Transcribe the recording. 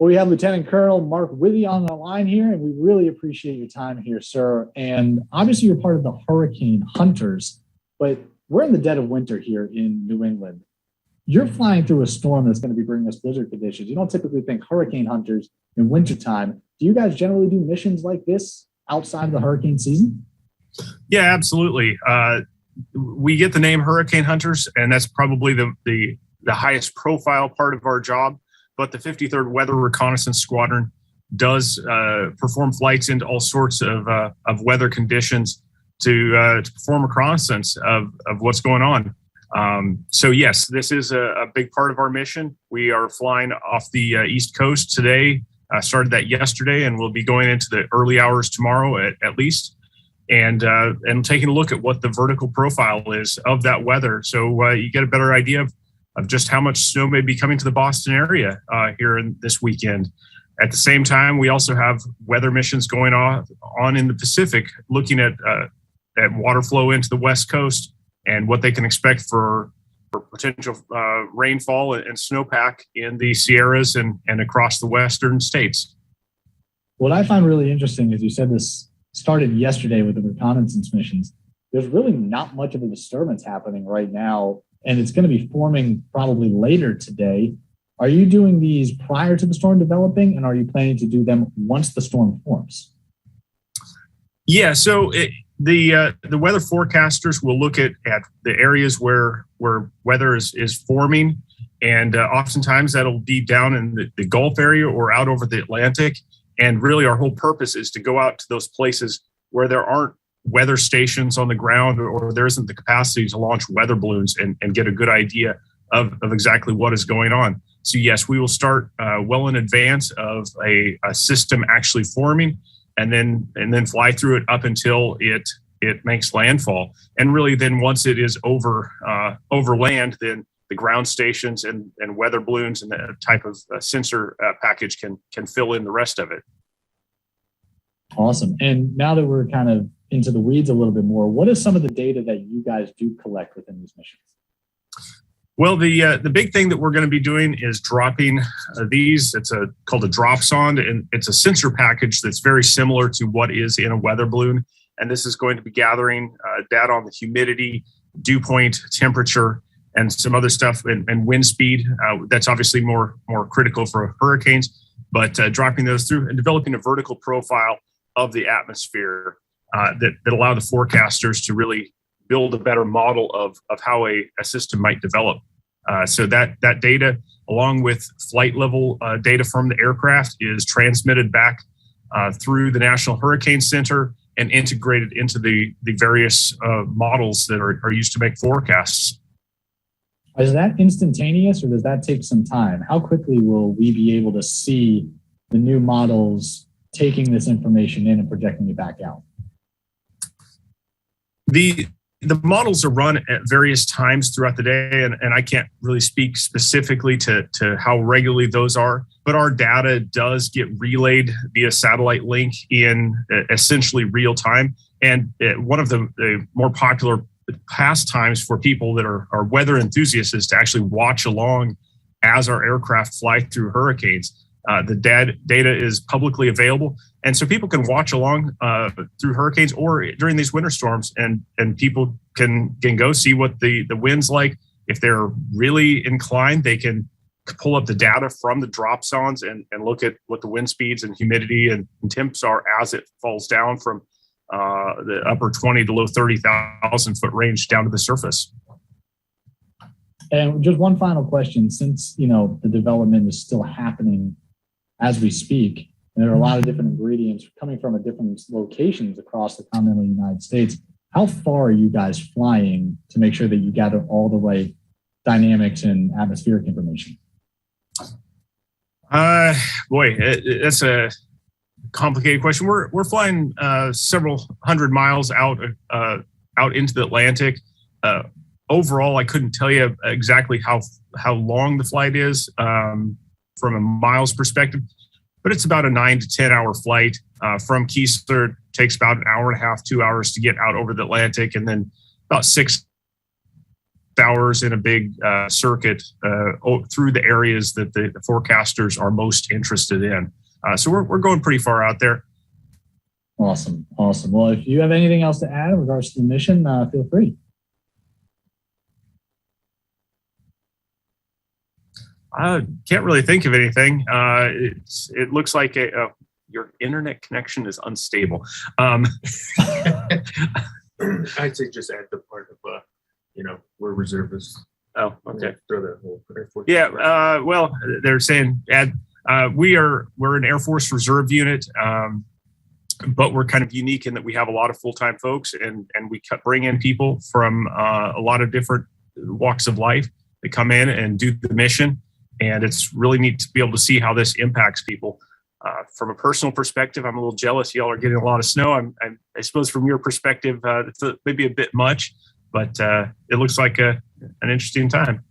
Well, we have Lieutenant Colonel Mark Withee on the line here, and we really appreciate your time here, sir. And obviously, you're part of the hurricane hunters, but we're in the dead of winter here in New England. You're flying through a storm that's going to be bringing us blizzard conditions. You don't typically think hurricane hunters in wintertime. Do you guys generally do missions like this outside of the hurricane season? Yeah, absolutely. We get the name hurricane hunters, and that's probably the highest profile part of our job. But the 53rd Weather Reconnaissance Squadron does perform flights into all sorts of weather conditions to perform reconnaissance of what's going on. So yes, this is a big part of our mission. We are flying off the East Coast today. Started that yesterday, and we'll be going into the early hours tomorrow at least, and taking a look at what the vertical profile is of that weather. So you get a better idea of just how much snow may be coming to the Boston area here in this weekend. At the same time, we also have weather missions going on in the Pacific, looking at water flow into the West Coast and what they can expect for potential rainfall and snowpack in the Sierras and across the western states. What I find really interesting is you said this started yesterday with the reconnaissance missions. There's really not much of a disturbance happening right now, and it's going to be forming probably later today. Are you doing these prior to the storm developing, and are you planning to do them once the storm forms? Yeah, so the weather forecasters will look at the areas where weather is forming, and oftentimes that'll be down in the Gulf area or out over the Atlantic. And really our whole purpose is to go out to those places where there aren't weather stations on the ground, or there isn't the capacity to launch weather balloons and get a good idea of exactly what is going on. So yes, we will start well in advance of a system actually forming, and then fly through it up until it makes landfall. And really then once it is over land, then the ground stations and weather balloons and that type of sensor package can fill in the rest of it. Awesome. And now that we're kind of into the weeds a little bit more, what is some of the data that you guys do collect within these missions? Well, the big thing that we're going to be doing is dropping these. It's called a drop sonde, and it's a sensor package that's very similar to what is in a weather balloon. And this is going to be gathering data on the humidity, dew point, temperature, and some other stuff, and wind speed. That's obviously more critical for hurricanes, but dropping those through and developing a vertical profile of the atmosphere that allow the forecasters to really build a better model of how a system might develop. So that data, along with flight level data from the aircraft, is transmitted back through the National Hurricane Center and integrated into the various models that are used to make forecasts. Is that instantaneous, or does that take some time? How quickly will we be able to see the new models taking this information in and projecting it back out? The models are run at various times throughout the day, and I can't really speak specifically to how regularly those are, but our data does get relayed via satellite link in essentially real time. And one of the more popular pastimes for people that are weather enthusiasts is to actually watch along as our aircraft fly through hurricanes. The data is publicly available, and so people can watch along through hurricanes or during these winter storms, and people can go see what the wind's like. If they're really inclined, they can pull up the data from the drop zones and look at what the wind speeds and humidity and temps are as it falls down from the upper 20 to low 30,000 foot range down to the surface. And just one final question, since the development is still happening as we speak, and there are a lot of different ingredients coming from different locations across the continental United States, how far are you guys flying to make sure that you gather all the right dynamics and atmospheric information? That's a complicated question. We're flying several hundred miles out into the Atlantic. Overall, I couldn't tell you exactly how long the flight is from a miles perspective, but it's about a 9 to 10 hour flight from Keesler. It takes about an hour and a half, 2 hours to get out over the Atlantic, and then about 6 hours in a big circuit through the areas that the forecasters are most interested in. So we're going pretty far out there. Awesome. Well, if you have anything else to add in regards to the mission, feel free. I can't really think of anything. It looks like your internet connection is unstable. I'd say just add the part of we're reservists. Oh, okay. Throw that whole. Yeah. Well, they're saying we're an Air Force Reserve unit, but we're kind of unique in that we have a lot of full-time folks, and we bring in people from a lot of different walks of life. They come in and do the mission. And it's really neat to be able to see how this impacts people. From a personal perspective, I'm a little jealous. Y'all are getting a lot of snow. I suppose from your perspective, it's maybe a bit much, but it looks like an interesting time.